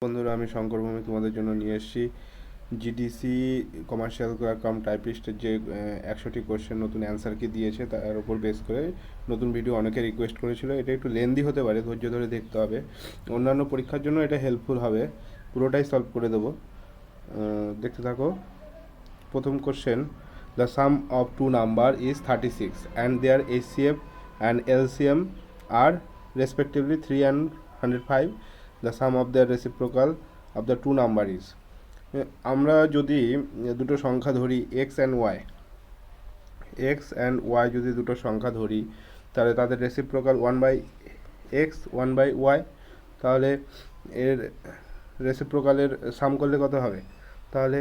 বন্ধুরা, আমি শঙ্কর ভৌমিক তোমাদের জন্য নিয়ে এসেছি জিডিসি কমার্শিয়াল কাম টাইপিস্টের যে 100টি কোশ্চেন নতুন অ্যান্সার কি দিয়েছে তার উপর বেস করে নতুন ভিডিও অনেকে রিকোয়েস্ট করেছিল। এটা একটু লেন্দি হতে পারে, ধৈর্য ধরে দেখতে হবে। অন্যান্য পরীক্ষার জন্য এটা হেল্পফুল হবে, পুরোটাই সলভ করে দেবো। দেখতে থাকো। প্রথম question, the sum of two number is 36 and there HCF and LCM are respectively 3 and 105. The sum of their reciprocal of the two number is, আমরা যদি দুটো সংখ্যা ধরি এক্স অ্যান্ড ওয়াই যদি দুটো সংখ্যা ধরি, তাহলে তাদের রেসিপ্রোকাল 1/x 1/y, তাহলে এর রেসিপ্রোকালের সাম করলে কত হবে? তাহলে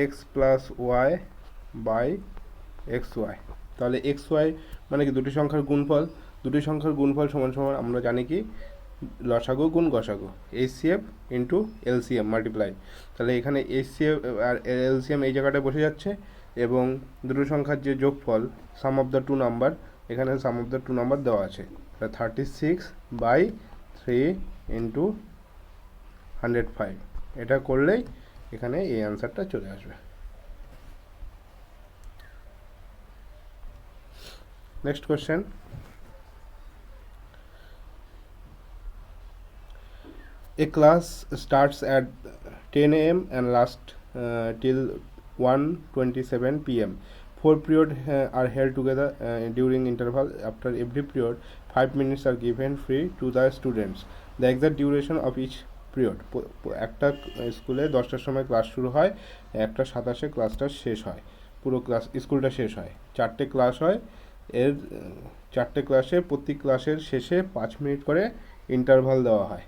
x plus y by x y. তাহলে এক্স ওয়াই মানে কি দুটি সংখ্যার গুণফল। দুটি সংখ্যার গুণফল সমান সমান আমরা জানি কি লসাগু গুণ গসাগু, এইচসিএফ ইন্টু এলসিএম মাল্টিপ্লাই। তাহলে এখানে এইচসিএফ আর এলসিএম এই জায়গাটায় বসে যাচ্ছে, এবং দুটো সংখ্যার যে যোগফল সাম অফ দ্য টু নাম্বার, এখানে সাম অফ দ্য টু নাম্বার দেওয়া আছে। 36/3 ইন্টু 105, এটা করলেই এখানে এই অ্যান্সারটা চলে আসবে। Next question, a class starts at 10 a.m. and lasts till 1:27 p.m. Four periods are held together during interval. After every period, 5 minutes are given free to the students. The exact duration of each period, একটা স্কুলে 10টার সময় class শুরু হয়, 1:27 ক্লাসটা শেষ হয়, পুরো class স্কুলটা শেষ হয়। 4টে ক্লাস হয়, এর 4টে ক্লাসে প্রতি ক্লাসের শেষে 5 মিনিট করে ইন্টারভাল দেওয়া হয়।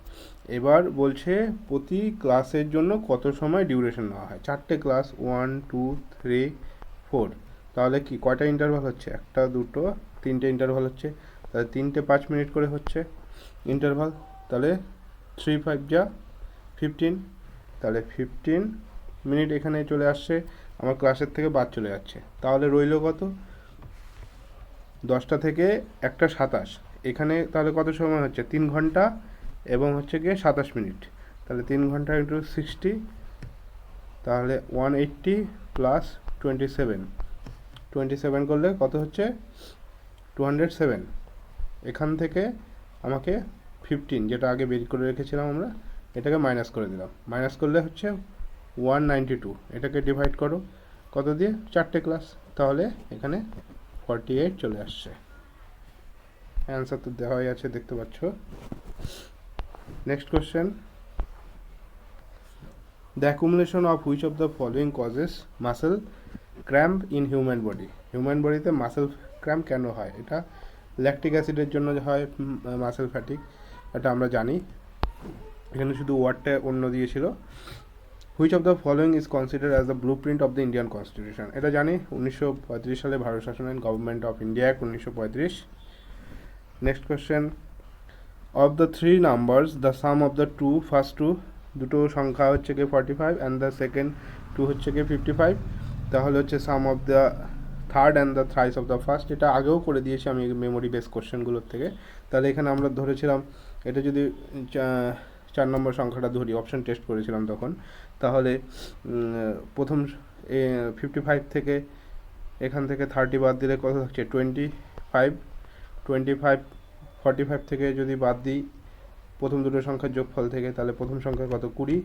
এবার বলছে প্রতি ক্লাসের জন্য কত সময় ডিউরেশন নেওয়া হয়। 4টে ক্লাস 1 2 3 4, তাহলে কি কয়টা ইন্টারভাল হচ্ছে? 1 2 3টে ইন্টারভাল হচ্ছে, তাহলে 3টে 5 মিনিট করে হচ্ছে ইন্টারভাল। তাহলে 3 5 যা 15, তাহলে 15 মিনিট এখানে চলে আসছে, আমার ক্লাসের থেকে বাদ চলে যাচ্ছে। তাহলে রইল কত? 10টা থেকে 1:27, এখানে তাহলে কত সময় হচ্ছে? 3 ঘন্টা এবং হচ্ছে গিয়ে 27 মিনিট। তাহলে 3 ঘন্টা ইন্টু 60, তাহলে 180 প্লাস 27 করলে কত হচ্ছে? 207। এখান থেকে আমাকে 15, যেটা আগে বের করে রেখেছিলাম আমরা, এটাকে মাইনাস করে দিলাম। মাইনাস করলে হচ্ছে 192। এটাকে ডিভাইড করো কত দিয়ে? 4টে ক্লাস, তাহলে এখানে 48 চলে আসছে। অ্যান্সার তো দেওয়াই আছে, দেখতে পাচ্ছ। Next question, the accumulation of which of the following causes muscle cramp in human body. Human বডিতে মাসেল ক্র্যাম্প কেন হয়? এটা ল্যাকটিক অ্যাসিডের জন্য হয় মাসেল ফ্যাটিক, এটা আমরা জানি। এখানে শুধু ওয়ার্ডটা অন্য দিয়েছিল। Which of the following is consider as the blue print of the Indian constitution. এটা জানি 1935 সালে ভারত শাসন আইন, government of India act 1935। Next question, of the three numbers the sum of the first two, দুটো সংখ্যা হচ্ছে গিয়ে 45 অ্যান্ড দ্য সেকেন্ড টু হচ্ছে গিয়ে 55, তাহলে হচ্ছে sum of the third and the thrice of the first. এটা আগেও করে দিয়েছি আমি মেমোরি বেস কোশ্চেনগুলোর থেকে। তাহলে এখানে আমরা ধরেছিলাম এটা যদি 4 নম্বর সংখ্যাটা ধরি, অপশন টেস্ট করেছিলাম তখন, তাহলে প্রথম 55 থেকে এখান থেকে 30 বাদ দিলে কত হচ্ছে? 25। 45 থেকে যদি বাদ দিই প্রথম দুটো সংখ্যার যোগফল থেকে, তাহলে প্রথম সংখ্যা কত? 20।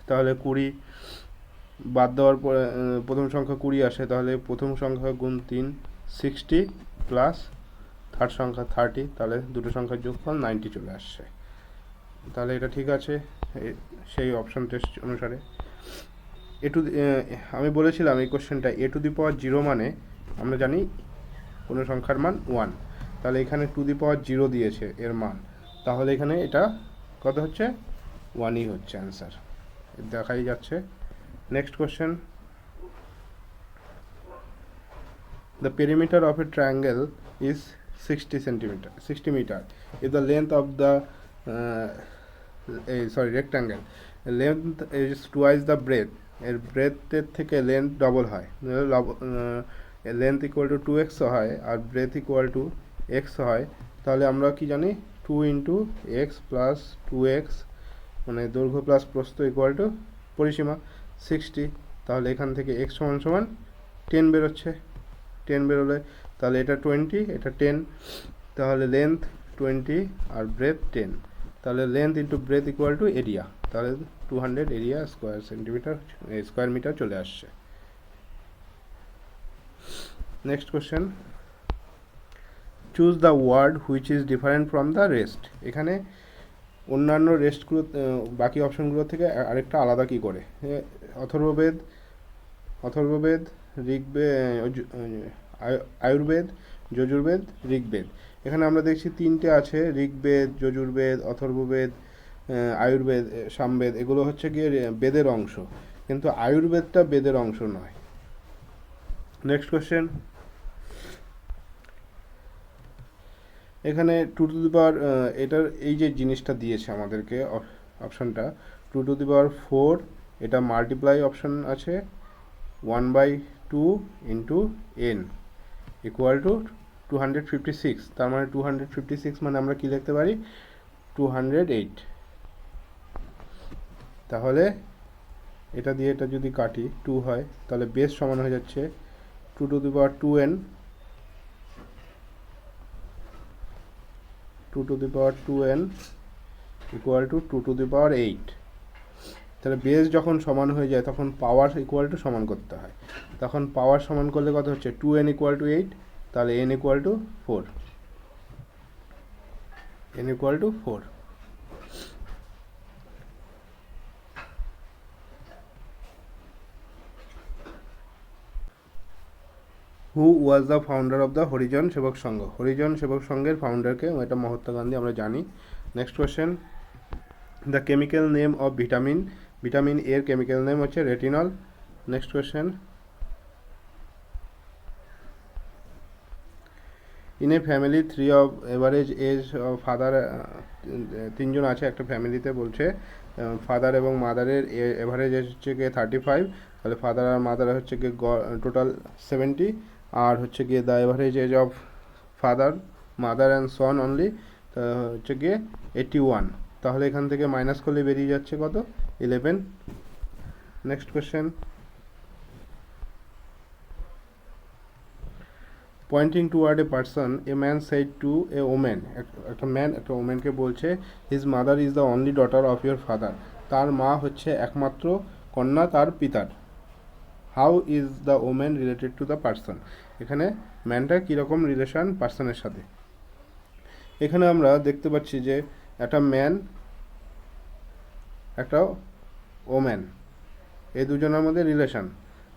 তাহলে 20 বাদ দেওয়ার পরে প্রথম সংখ্যা 20 আসে, তাহলে প্রথম সংখ্যা গুণ 3 60 প্লাস থার্ড সংখ্যা 30, তাহলে দুটো সংখ্যার যোগফল 90 চলে আসছে। তাহলে এটা ঠিক আছে সেই অপশন টেস্ট অনুসারে। আমি বলেছিলাম এই কোশ্চেনটা a⁴ মানে আমরা জানি কোনো সংখ্যার মান 1, তাহলে এখানে 2⁴ দিয়েছে এর মান, তাহলে এখানে এটা কত হচ্ছে? 1ই হচ্ছে অ্যান্সার, দেখাই যাচ্ছে। Next question, the perimeter of a triangle is 60 metre if the length of the rectangle length is twice the breadth, এর ব্রেথের থেকে লেন্থ ডবল হয়, লেন্থ ইকুয়াল টু 2x হয় আর ব্রেথ ইকুয়াল টু x হয়, তাহলে আমরা কি জানি two into x plus two x মানে দৈর্ঘ্য প্লাস প্রস্থ ইকুয়াল টু পরিসীমা 60। তাহলে এখান থেকে এক্স সমান সমান 10 বেরোচ্ছে। 10 বেরোলে তাহলে এটা 20, এটা 10, তাহলে লেন্থ 20 আর ব্রেথ 10। তাহলে length into breadth equal to area, তাহলে 200 এরিয়া স্কোয়ার মিটার চলে আসছে। Next question, choose the word which is different from the rest. এখানে অন্যান্য রেস্টগুলো বাকি অপশনগুলো থেকে আরেকটা আলাদা কি করে। অথর্ববেদ, আয়ুর্বেদ, যজুর্বেদ, ঋগ্বেদ। এখানে আমরা দেখছি তিনটে আছে, ঋগ্বেদ, যজুর্বেদ, অথর্ববেদ, আয়ুর্বেদ, সামবেদ। এগুলো হচ্ছে গিয়ে বেদের অংশ, কিন্তু আয়ুর্বেদটা বেদের অংশ নয়। নেক্সট কোশ্চেন, এখানে টু টু দি পাওয়ার এটার এই যে জিনিসটা দিয়েছে আমাদেরকে অপশানটা 2^4, এটা মাল্টিপ্লাই অপশান আছে 1/2 ইন্টু n ইকুয়াল টু 256। তার মানে 256 মানে আমরা কি লিখতে পারি 208। তাহলে এটা দিয়ে এটা যদি কাটি 2 হয়, তাহলে বেস সমান হয়ে যাচ্ছে 2^2n 2^2n ইকুয়াল টু 2^8। তাহলে বেস যখন সমান হয়ে যায় তখন পাওয়ার ইকুয়াল টু সমান করতে হয়। তখন পাওয়ার সমান করলে কত হচ্ছে 2n ইকুয়াল টু 8, তাহলে n equal to 4, n equal to 4। Who was the founder of the Harijan সেবক সংঘ। হরিজন সেবক সংঘের ফাউন্ডারকে, এটা মহাত্মা গান্ধী, আমরা জানি। Next question, the chemical name of vitamin. Vitamin এর কেমিক্যাল নেম হচ্ছে retinol. Next question, in a family 3 of average age of father, তিনজন আছে একটা ফ্যামিলিতে, বলছে ফাদার এবং মাদারের এভারেজ এজ হচ্ছে গিয়ে 35, তাহলে ফাদার আর মাদার হচ্ছে গিয়ে টোটাল 70, আর হচ্ছে গিয়ে the average age of father, mother and son only হচ্ছে গিয়ে 81। তাহলে এখান থেকে মাইনাস করলে বেরিয়ে যাচ্ছে কত 11। Next question, pointing toward a person a man said to a woman. একটা ম্যান একটা ওমেনকে বলছে his mother is the only daughter of your father. তার মা হচ্ছে একমাত্র কন্যা তার পিতার। How is the woman related to the person. এখানে ম্যানটা কীরকম রিলেশন পার্সনের সাথে। এখানে আমরা দেখতে পাচ্ছি যে একটা ম্যান একটা ওম্যান, এই দুজনের মধ্যে রিলেশন।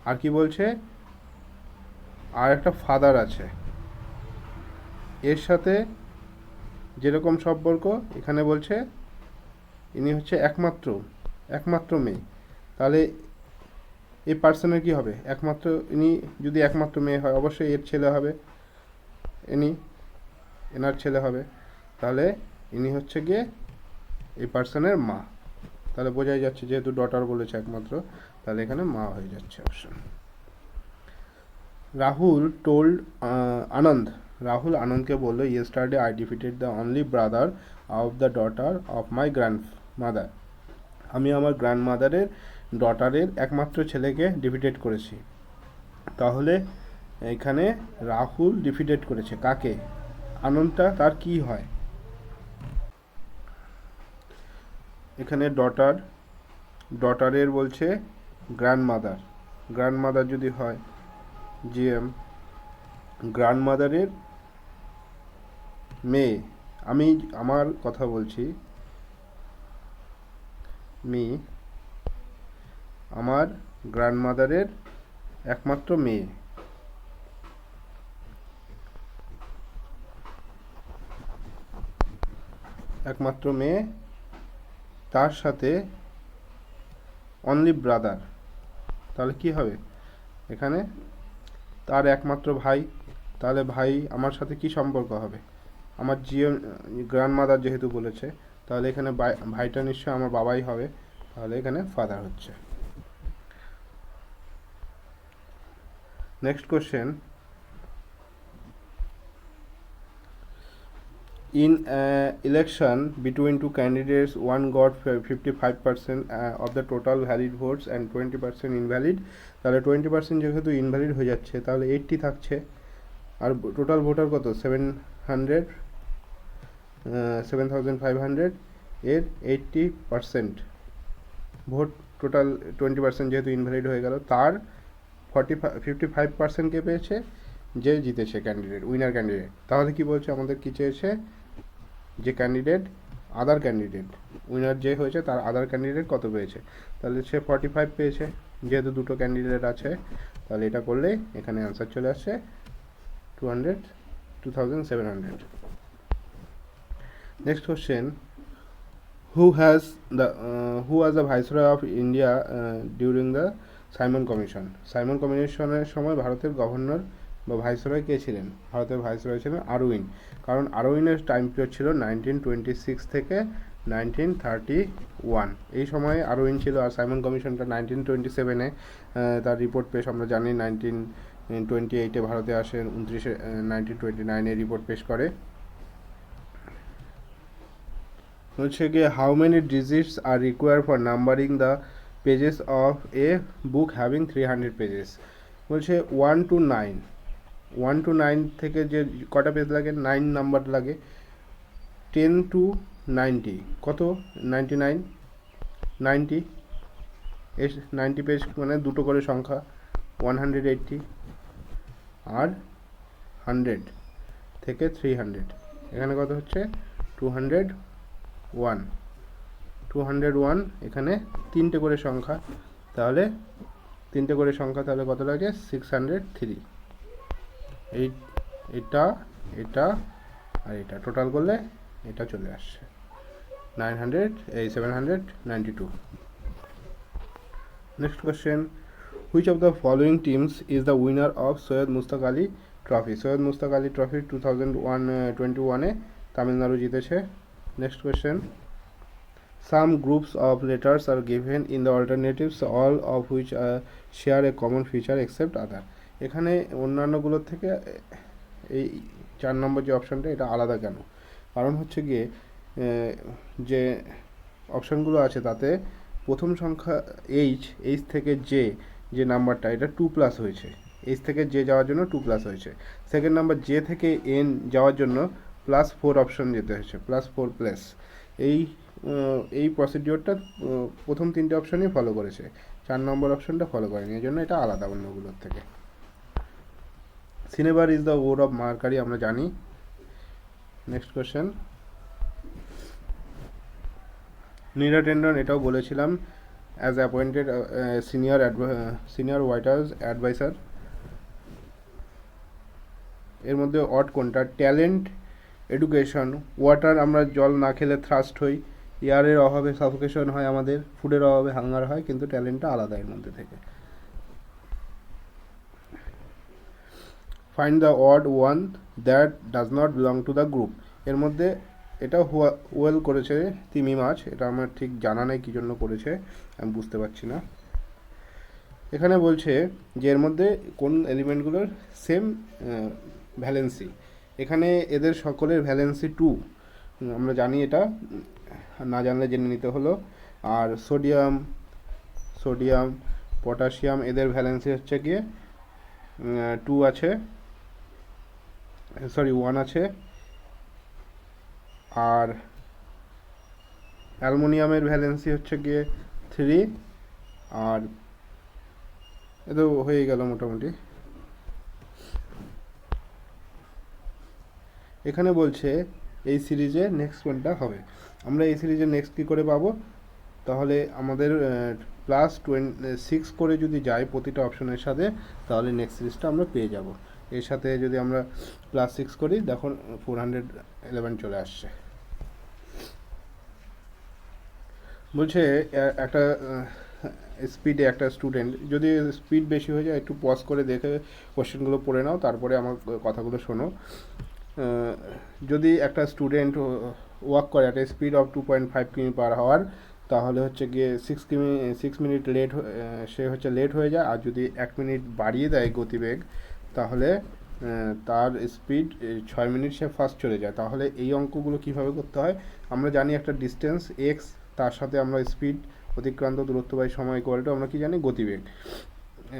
আর কি বলছে, আর একটা ফাদার আছে, এর সাথে যেরকম সম্পর্ক এখানে বলছে ইনি হচ্ছে একমাত্র মেয়ে। তাহলে এই পার্সনের কি হবে, একমাত্র, ইনি যদি একমাত্র মেয়ে হয় অবশ্যই এর ছেলে হবে, এনার ছেলে হবে। তাহলে ইনি হচ্ছে গিয়ে এই পার্সনের মা। তাহলে বোঝাই যাচ্ছে যেহেতু ডটার বলেছে একমাত্র, তাহলে এখানে মা হয়ে যাচ্ছে অপশন। রাহুল টোল্ড আনন্দ। রাহুল আনন্দকে বললো yesterday I defeated the only brother of the daughter of my grandmother. আমি আমার গ্র্যান্ডমাদারের ডটারের একমাত্র ছেলেকে ডিফিটেড করেছি। তাহলে এখানে রাহুল ডিফিটেড করেছে কাকে, আনন্দটা তার কি হয়। এখানে ডটারের বলছে গ্র্যান্ডমাদার যদি হয় জিএম, গ্র্যান্ডমাদারের মেয়ে, আমি আমার কথা বলছি, আমার গ্র্যান্ডমাদারের একমাত্র মেয়ে। তার সাথে অনলি ব্রাদার, তাহলে কি হবে এখানে তার একমাত্র ভাই। তাহলে ভাই আমার সাথে কি সম্পর্ক হবে, আমার গ্র্যান্ডমাদার যেহেতু বলেছে, তাহলে এখানে ভাইটা নিশ্চয় আমার বাবাই হবে, তাহলে এখানে ফাদার হচ্ছে। Next question, In election between two candidates, one got 55% of the total valid votes and 20% invalid. তাহলে 20% যেহেতু ইনভ্যালিড হয়ে যাচ্ছে তাহলে 80 থাকছে, আর টোটাল ভোটার কত 7,500 এর 80% ভোট, টোটাল 20% যেহেতু ইনভ্যালিড হয়ে গেল, তার 55% কে পেয়েছে যে জিতেছে ক্যান্ডিডেট, উইনার ক্যান্ডিডেট। তাহলে কি বলছে আমাদের, কি চেয়েছে, যে ক্যান্ডিডেট আদার ক্যান্ডিডেট উইনার যে হয়েছে তার আদার ক্যান্ডিডেট কত পেয়েছে, তাহলে সে 45 পেয়েছে, যেহেতু দুটো ক্যান্ডিডেট আছে। তাহলে এটা করলে এখানে অ্যান্সার চলে আসছে 2700। Next question, who was the viceroy of India during the Simon commission? Simon কমিশনের সময় ভারতের গভর্নর বা ভাইসরয় কে ছিলেন? ভারতের ভাইসরয় ছিলেন আরউইন, কারণ আরউইনের টাইম পিরিয়ড ছিল 1926 থেকে 1931, এই সময়ে আরউইন ছিল। আর সাইমন কমিশনটা 1927-এ তার রিপোর্ট পেশ আমরা জানি, 1928-এ ভারতে আসেন, 1929-এ রিপোর্ট পেশ করে। হচ্ছে কি, how many digits are require for numbering the pages of a book having 300 pages? বলছে 1 to 9, 1 to 9 থেকে যে কটা পেজ লাগে, 9 নাম্বার লাগে। 10 to 90 কত, 99, 90 এই 90 পেজ মানে দুটো করে সংখ্যা, 180, আর 100 থেকে 300 এখানে কত হচ্ছে 201, এখানে তিনটে করে সংখ্যা, তাহলে তিনটে করে সংখ্যা, তাহলে কত লাগে 603। এটা আর এটা টোটাল করলে এটা চলে আসছে 792। Next question, which of the following teams is the winner of Syed Mushtaq Ali trophy? Syed Mushtaq Ali trophy 2021-এ তামিলনাড়ু জিতেছে। Next question, some groups of letters are given in the alternatives, all of which share a common feature except other. এখানে অন্যান্যগুলোর থেকে এই 4 নম্বর যে অপশানটা, এটা আলাদা কেন? কারণ হচ্ছে গিয়ে যে অপশানগুলো আছে তাতে প্রথম সংখ্যা এইচ থেকে যে নাম্বারটা, এটা 2+ হয়েছে, এইচ থেকে জে যাওয়ার জন্য 2+ হয়েছে। সেকেন্ড নাম্বার জে থেকে এন যাওয়ার জন্য +4 অপশন যেতে হয়েছে, +4+। এই প্রসিডিওরটা প্রথম তিনটে অপশানই ফলো করেছে, 4 নম্বর অপশানটা ফলো করেনি, এই জন্য এটা আলাদা অন্যগুলোর থেকে। Cinnabar is the ore of mercury আমরা জানি। নেক্সট কোয়েশ্চেন, নীরা টেন্ডন, এটাও বলেছিলাম, as appointed senior White House adviser. এর মধ্যে অড কোনটা? ট্যালেন্ট, এডুকেশন, ওয়াটার, আমরা জল না খেলে থ্রাস্ট হই, এয়ারের অভাবে সাফোকেশন হয়, আমাদের ফুডের অভাবে হাঙ্গার হয়, কিন্তু ট্যালেন্টটা আলাদা এর মধ্যে থেকে। Find the odd one that does not belong to the group. এর মধ্যে এটা ওয়েল করেছে তিমি মাছ, এটা আমার ঠিক জানা নেই কী জন্য করেছে, আমি বুঝতে পারছি না। এখানে বলছে যে এর মধ্যে কোন এলিমেন্টগুলোর সেম ভ্যালেন্সি, এখানে এদের সকলের ভ্যালেন্সি 2, আমরা জানি, এটা না জানলে জেনে নিতে হলো। আর সোডিয়াম পটাশিয়াম এদের ভ্যালেন্সি হচ্ছে গিয়ে 2 আছে, 1 আছে। আর অ্যালুমিনিয়ামের ভ্যালেন্সি হচ্ছে গিয়ে 3, আর এ তো হয়ে গেল মোটামুটি। এখানে বলছে এই সিরিজে নেক্সট কোনটা হবে, আমরা এই সিরিজে নেক্সট কী করে পাবো, তাহলে আমাদের +6 করে যদি যাই প্রতিটা অপশনের সাথে, তাহলে নেক্সট সিরিজটা আমরা পেয়ে যাব। এর সাথে যদি আমরা +6 করি, দেখুন 411 চলে আসছে। বলছে একটা স্পিডে একটা স্টুডেন্ট, যদি স্পিড বেশি হয়ে যায় একটু পজ করে দেখে কোশ্চেনগুলো পড়ে নাও, তারপরে আমার কথাগুলো শোনো। যদি একটা স্টুডেন্ট ওয়াক করে একটা স্পিড অফ 2.5 কিমি/আওয়ার, তাহলে হচ্ছে গিয়ে 6 মিনিট সে হচ্ছে লেট হয়ে যায়। আর যদি 1 মিনিট বাড়িয়ে দেয় গতিবেগ, তাহলে তার স্পিড 6 মিনিট সে ফার্স্ট চলে যায়, তাহলে এই অঙ্কগুলো কীভাবে করতে হয়? আমরা জানি একটা ডিস্টেন্স এক্স, তার সাথে আমরা স্পিড অতিক্রান্ত দূরত্ব বাই সময় ইকুয়াল টু আমরা কি জানি গতিবেগ,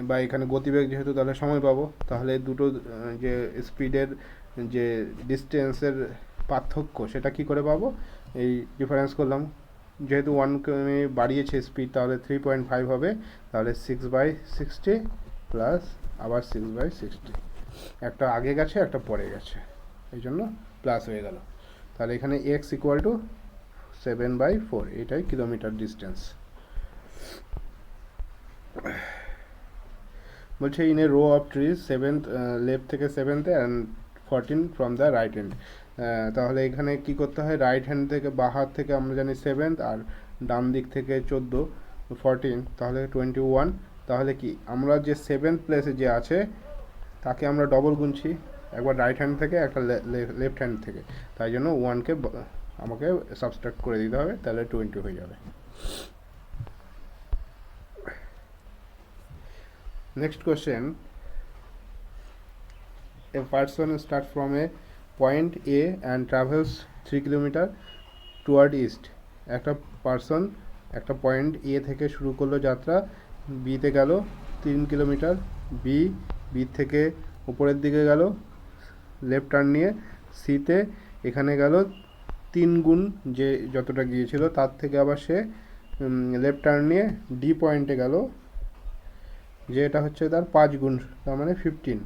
বা এখানে গতিবেগ যেহেতু তাহলে সময় পাবো, তাহলে দুটো যে স্পিডের যে ডিস্টেন্সের পার্থক্য সেটা কি করে পাবো? এই ডিফারেন্স করলাম, যেহেতু 1 বাড়িয়েছে স্পিড, তাহলে 3.5 হবে, তাহলে 6/60 প্লাস আবার 6/60, একটা আগে গেছে একটা পরে গেছে, এই জন্য প্লাস হয়ে গেল। তাহলে এখানে এক্স ইকুয়াল টু 7/4, এটাই কিলোমিটার ডিস্টেন্স। বলছে in a row of trees, seventh left থেকে সেভেন্থে and 14 from the right hand. তাহলে এখানে কি করতে হয়? রাইট হ্যান্ড থেকে বা হাত থেকে আমরা জানি সেভেন্থ, আর ডান দিক থেকে 14, তাহলে 21। তাহলে কি আমরা যে সেভেন্থ প্লেসে যে আছে তাকে আমরা ডবল গুনছি, একবার রাইট হ্যান্ড থেকে একটা লেফট হ্যান্ড থেকে, তাই জন্য 1কে আমাকে সাবস্ট্রাক্ট করে দিতে হবে, তাহলে 20 হয়ে যাবে। Next question, a person starts from a point A and travels 3 kilometre toward east. একটা পার্সন একটা পয়েন্ট এ থেকে শুরু করলো যাত্রা, বিতে গেল 3 কিলোমিটার, বি থেকে উপরের দিকে গেল লেফট টার্ন নিয়ে, সিতে এখানে গেল 3 গুণ যে যতটা গিয়েছিল তার থেকে আবার সে লেফট টার্ন নিয়ে ডি পয়েন্টে গেল, যে এটা হচ্ছে তার 5 গুণ, তার মানে 15।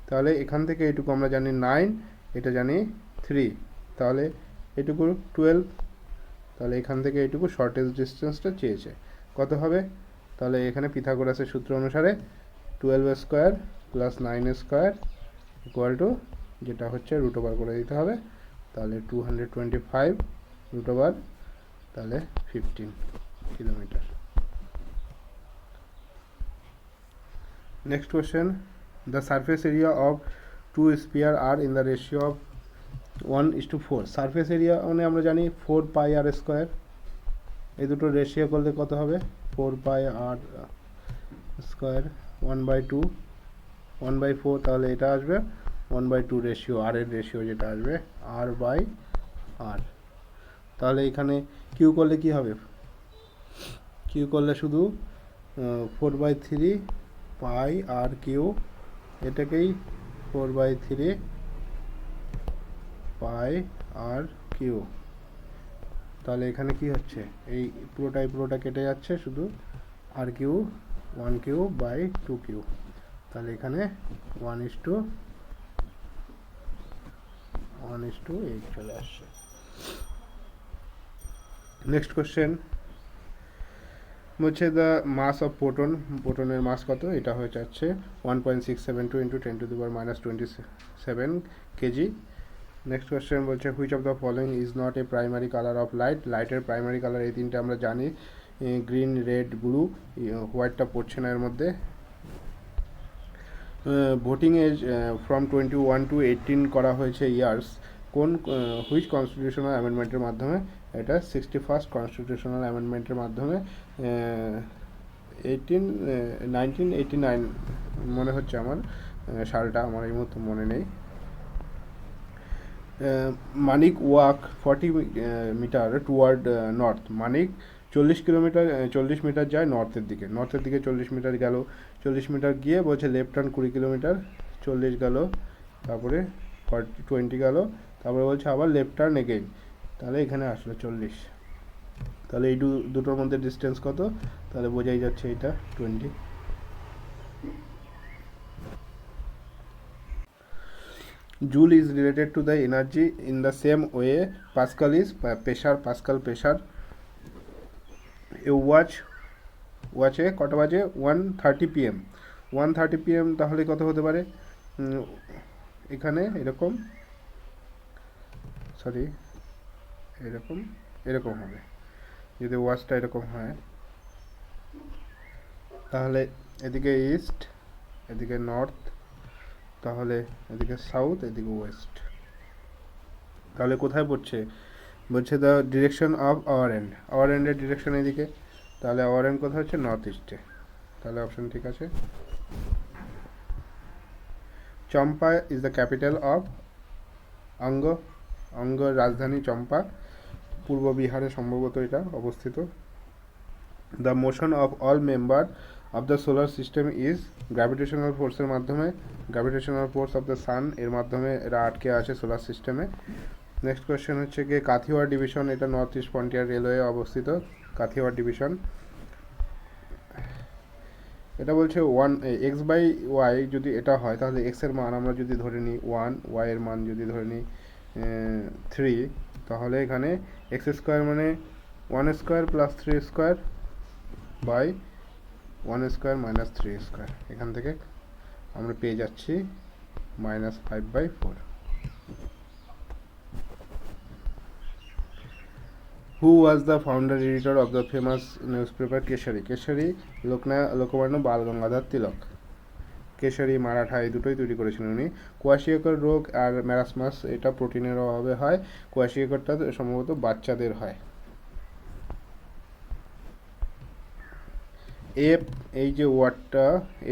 তাহলে এখান থেকে এটুকু আমরা জানি 9, এটা জানি 3, তাহলে এটুকু 12। তাহলে এখান থেকে এটুকু শর্টেজ ডিস্টেন্সটা চেয়েছে, কত হবে? তাহলে এখানে পিথাগোরাসের সূত্র অনুসারে 12 square plus 9 square equal to, যেটা হচ্ছে রুট ওভার করে দিতে হবে, তাহলে 225 রুট ওভার, তাহলে 15 kilometre. Next question, the surface area of two sphere are in the ratio of 1:4. Surface area মানে আমরা জানি 4 পাই আর স্কোয়ার, এই দুটো রেশিও করলে কত হবে? 4 পাই আর স্কোয়ার 1/2, 1/4, তাহলে এটা আসবে 1/2 রেশিও, আর এর রেশিও যেটা আসবে r/r। তাহলে এখানে কিউ করলে কি হবে? কিউ করলে শুধু 4/3 পাই আর কিউ, এটাকেই 4/3 পাই আর কিউ। তাহলে এখানে কি হচ্ছে? এই পুরোটা কেটে যাচ্ছে, শুধু আর কিউ 1 কিউ বাই 2 কিউ, তাহলে এখানে 1:8 চলে আসছে। নেক্সট কোশ্চেন বলছে দ্য মাস অফ প্রোটনের মাস কত? এটা হয়ে যাচ্ছে 1.672 × 10⁻27 কেজি। নেক্সট কোয়েশ্চেন বলছে which of the following is not a primary colour of light? লাইটের প্রাইমারি কালার এই তিনটে আমরা জানি, গ্রিন, রেড, ব্লু, হোয়াইটটা পড়ছে না এর মধ্যে। ভোটিং এজ ফ্রম 21 to 18 করা হয়েছে ইয়ার্স, কোন হুইচ কনস্টিটিউশনাল অ্যামেন্ডমেন্টের মাধ্যমে? এটা 61st কনস্টিটিউশনাল অ্যামেন্ডমেন্টের মাধ্যমে, 1989 মনে হচ্ছে আমার, সালটা আমার এই মুহূর্তে মনে নেই। মানিক ওয়াক 40 মিটার টুয়ার্ড নর্থ, মানিক 40 মিটার যায় নর্থের দিকে 40 মিটার গেল, 40 মিটার গিয়ে বলছে লেফট টার্ন 20 কিলোমিটার, 40 গেল, তারপরে 20 গেল, তারপরে বলছে আবার লেফট টার্ন এগেইন, তাহলে এখানে আসলো 40। তাহলে এই দুটোর মধ্যে ডিস্টেন্স কত? তাহলে বোঝাই যাচ্ছে এটা 20। Joule is related to the energy in the same way Pascal is pressure. A watch কত বাজে? 1:30 PM, 1:30 PM, তাহলে কত হতে পারে? এখানে এরকম হবে, যদি ওয়াচটা এরকম হয়, তাহলে এদিকে ইস্ট, এদিকে নর্থ, তাহলে এদিকে সাউথ, এদিকে ওয়েস্ট, তাহলে কোথায় পড়ছে? বলছে দ্য ডিরেকশন অফ আওয়ার এন্ডের ডিরেকশন এদিকে, তাহলে আওয়ার এন্ড কোথায় হচ্ছে? নর্থ ইস্টে, তাহলে অপশন ঠিক আছে। চম্পা ইজ দ্য ক্যাপিটাল অফ অঙ্গ। অঙ্গর রাজধানী চম্পা, পূর্ব বিহারে সম্ভবত এটা অবস্থিত। The motion of all member of the solar system is gravitational ফোর্সের মাধ্যমে, gravitational force of the sun এর মাধ্যমে এরা আটকে আছে সোলার সিস্টেমে। নেক্সট কোয়েশ্চেন হচ্ছে গিয়ে কাথিওয়ার ডিভিশন, এটা নর্থ ইস্ট ফ্রন্টিয়ার রেলওয়ে অবস্থিত কাথিওয়ার ডিভিশন। এটা বলছে ওয়ান এক্স বাই ওয়াই যদি এটা হয় তাহলে এক্সের মান আমরা যদি ধরে নিই 1, ওয়াইয়ের মান যদি ধরে নিই 3, তাহলে এখানে এক্স স্কোয়ার মানে 1 square plus 3 square by 1 square minus 3 square, এখান থেকে আমরা পেয়ে যাচ্ছি -5/4। Who was the founder editor of the famous newspaper Keshari? Keshari Lokmanya বাল গঙ্গাধর তিলক। কেশরী, মারাঠা এই দুটোই তৈরি করেছিলেন উনি। কোয়াশিয়কর রোগ আর ম্যারাসমাস এটা প্রোটিনের অভাবে হয়, কোয়াশিয়করটা সম্ভবত বাচ্চাদের হয়। এই যে ওয়ার্ডটা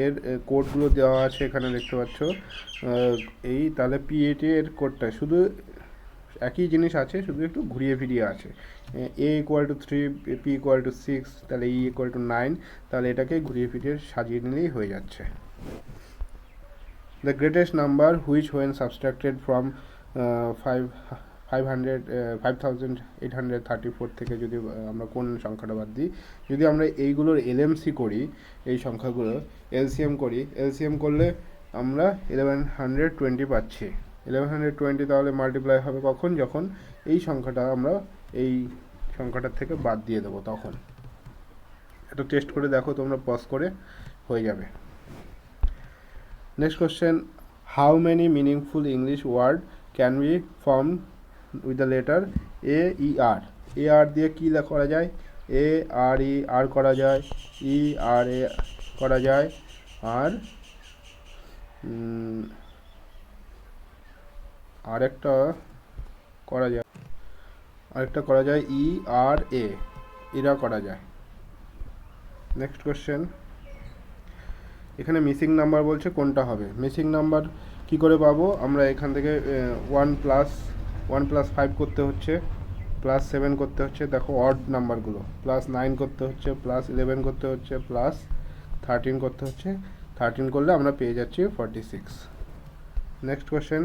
এর কোডগুলো দেওয়া আছে এখানে দেখতে পাচ্ছ, এই তাহলে পিএটি এর কোডটা শুধু একই জিনিস আছে, শুধু একটু ঘুরিয়ে ফিরিয়ে আছে। A=3, P=6, তাহলে E=9, তাহলে এটাকে ঘুরিয়ে ফিরিয়ে সাজিয়ে নিলেই হয়ে যাচ্ছে। The greatest number which when সাবস্ট্রাক্টেড from 5834 থেকে যদি আমরা কোন সংখ্যাটা বাদ দিই, যদি আমরা এইগুলোর এলএমসি করি, এই সংখ্যাগুলো এলসিএম করি, এলসিএম করলে আমরা 1120 পাচ্ছি। 1120 তাহলে মাল্টিপ্লাই হবে কখন? যখন এই সংখ্যাটা আমরা এই সংখ্যাটার থেকে বাদ দিয়ে দেবো তখন। এটা টেস্ট করে দেখো তোমরা, পজ করে হয়ে যাবে। Next question, how many meaningful English word can be form with the letter A E R? A R দিয়ে কী করা যায়? এ আর ই আর করা যায়, ই আর এ করা যায়, আর আরেকটা করা যায় ই আর এ, এরা করা যায়। নেক্সট কোশ্চেন, এখানে মিসিং নাম্বার বলছে কোনটা হবে। মিসিং নাম্বার কি করে পাবো আমরা? এখান থেকে 1+5 করতে হচ্ছে, +7 করতে হচ্ছে, দেখো অড নাম্বারগুলো, +9 করতে হচ্ছে, +11 করতে হচ্ছে, +13 করতে হচ্ছে। 13 করলে আমরা পেয়ে যাচ্ছি 46। নেক্সট কোশ্চেন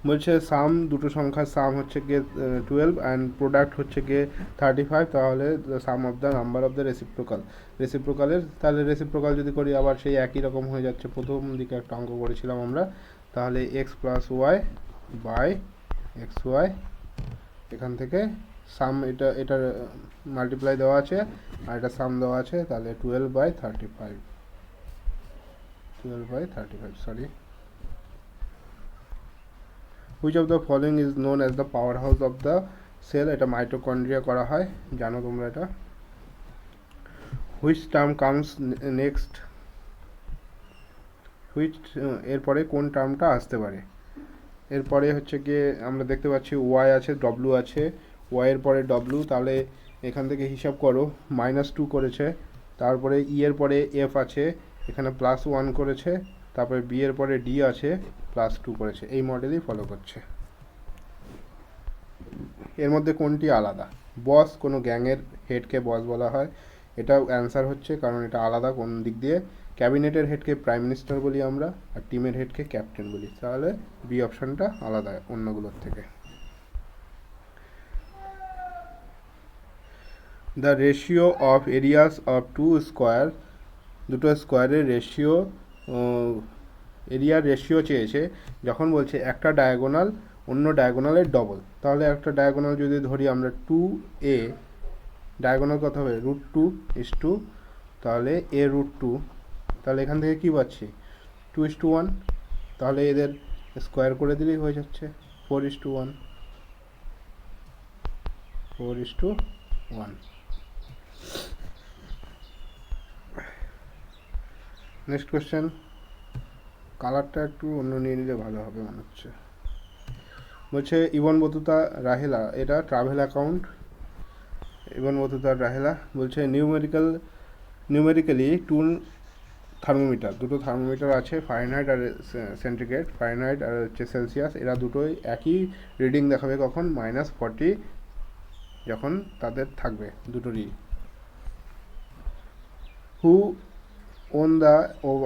বলছে সাম, দুটো সংখ্যার সাম হচ্ছে গিয়ে 12 অ্যান্ড প্রোডাক্ট হচ্ছে গিয়ে 35, তাহলে sum of the number of the রেসিপ্রোকালের, তাহলে রেসিপ্রোকাল যদি করি আবার সেই একই রকম হয়ে যাচ্ছে। প্রথম দিকে একটা অঙ্ক করেছিলাম আমরা, তাহলে x + y বাই xy, এখান থেকে সাম এটার মাল্টিপ্লাই দেওয়া আছে আর এটা সাম দেওয়া আছে, তাহলে 12/35 sorry. Which of the following is known as the power house of the cell? এটা মাইটোকন্ড্রিয়া করা হয়, জানো তোমরা এটা। Which term comes next? এরপরে কোন টার্মটা আসতে পারে? এরপরে হচ্ছে গিয়ে আমরা দেখতে পাচ্ছি ওয়াই আছে, ডব্লু আছে, ওয়াইয়ের পরে ডব্লু, তাহলে এখান থেকে হিসাব করো, -2 করেছে, তারপরে ই এর পরে এফ আছে, এখানে +1 করেছে, তারপরে বি এর পরে ডি আছে, +2 করেছে। এই মডেলই ফলো করছে। এর মধ্যে কোনটি আলাদা? বস, কোনো গ্যাংয়ের হেডকে বস বলা হয়, এটাও অ্যান্সার হচ্ছে, কারণ এটা আলাদা কোন দিক দিয়ে। ক্যাবিনেটের হেডকে প্রাইম মিনিস্টার বলি আমরা, আর টিমের হেডকে ক্যাপ্টেন বলি, তাহলে বি অপশনটা আলাদা অন্যগুলোর থেকে। The ratio of areas of two square, দুটো স্কোয়ারের রেশিও, এরিয়ার রেশিও চেয়েছে যখন বলছে একটা ডায়াগোনাল অন্য ডায়াগোনালের ডবল, তাহলে একটা ডায়াগোনাল যদি ধরি আমরা 2a, ডায়াগোনাল কত হবে? √2, তাহলে a√2, তাহলে এখান থেকে কী পাচ্ছি? 2:1, তাহলে এদের স্কোয়ার করে দিলেই হয়ে যাচ্ছে 4:1। নেক্সট কোয়েশ্চেন, কালারটা একটু অন্য নিয়ে নিলে ভালো হবে মনে হচ্ছে। বলছে ইবন বতুতা রাহেলা, এটা travel account, Ibn Battuta Rahela. বলছে নিউমেরিক্যালি থার্মোমিটার, দুটো থার্মোমিটার আছে, ফারেনহাইট আর সেন্টিগ্রেড। ফারেনহাইট আর হচ্ছে সেলসিয়াস, এরা দুটোই একই রিডিং দেখাবে কখন, -40 যখন তাদের থাকবে দুটোরই। Who won the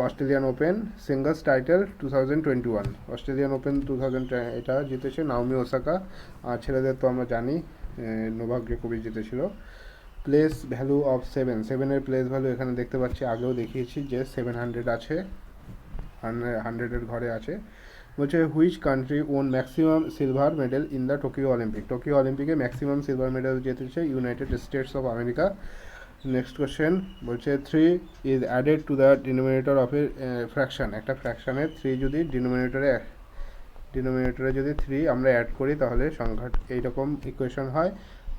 Australian open singles title 2021? Australian open 2000 এটা জিতেছে নাওমি ওসাকা। আর ছেলেদের তো আমরা জানি নোভাক জোকোভিচ জিতেছিল। প্লেস ভ্যালু অফ 7, 7-এর প্লেস ভ্যালু এখানে দেখতে পাচ্ছি, আগেও দেখিয়েছি যে 700 আছে, 100-এর ঘরে আছে। বলছে which country won maximum silver medal in the Tokyo Olympic? Tokyo অলিম্পিকে ম্যাক্সিমাম সিলভার মেডেল জিতেছে United States of America. Next question বলছে 3 is added to the denominator of a fraction. একটা ফ্র্যাকশানের 3 যদি ডিনোমিনেটরে যদি 3 আমরা অ্যাড করি তাহলে সংখ্যা এইরকম ইকুয়েশন হয়।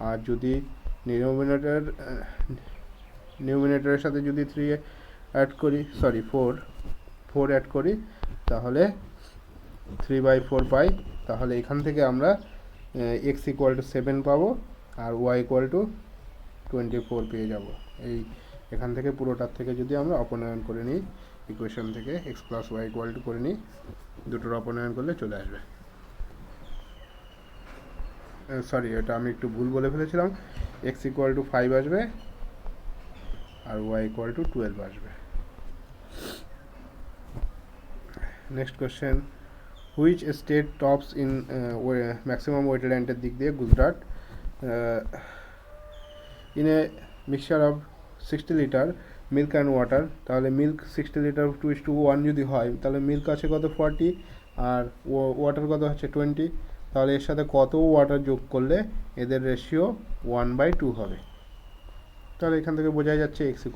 আর যদি নিউমিনেটরের সাথে যদি 3 অ্যাড করি, 4 অ্যাড করি, তাহলে 3/4 পাই। তাহলে এখান থেকে আমরা x = 7 পাবো আর y = 24 পেয়ে যাব। এখান থেকে পুরোটার থেকে যদি আমরা অপনয়ন করে নিই, ইকুয়েশন থেকে x + y = করে নিই, দুটোর অপনয়ন করলে চলে আসবে। এটা আমি একটু ভুল বলে ফেলেছিলাম, x = 5 আসবে আর y = 12 আসবে। Next question, which state tops in maximum ওয়েটেল্যান্ডের দিক দিয়ে? Gujarat. In a mixture of 60 litre milk and water, তাহলে মিল্ক 60 লিটার 2:1 যদি হয়, তাহলে মিল্ক আছে কত 40 আর ওয়াটার কত হচ্ছে 20, তাহলে এর সাথে কত ওয়াটার যোগ করলে এদের রেশিও 1/2 হবে? তাহলে এখান থেকে বোঝা যাচ্ছে x =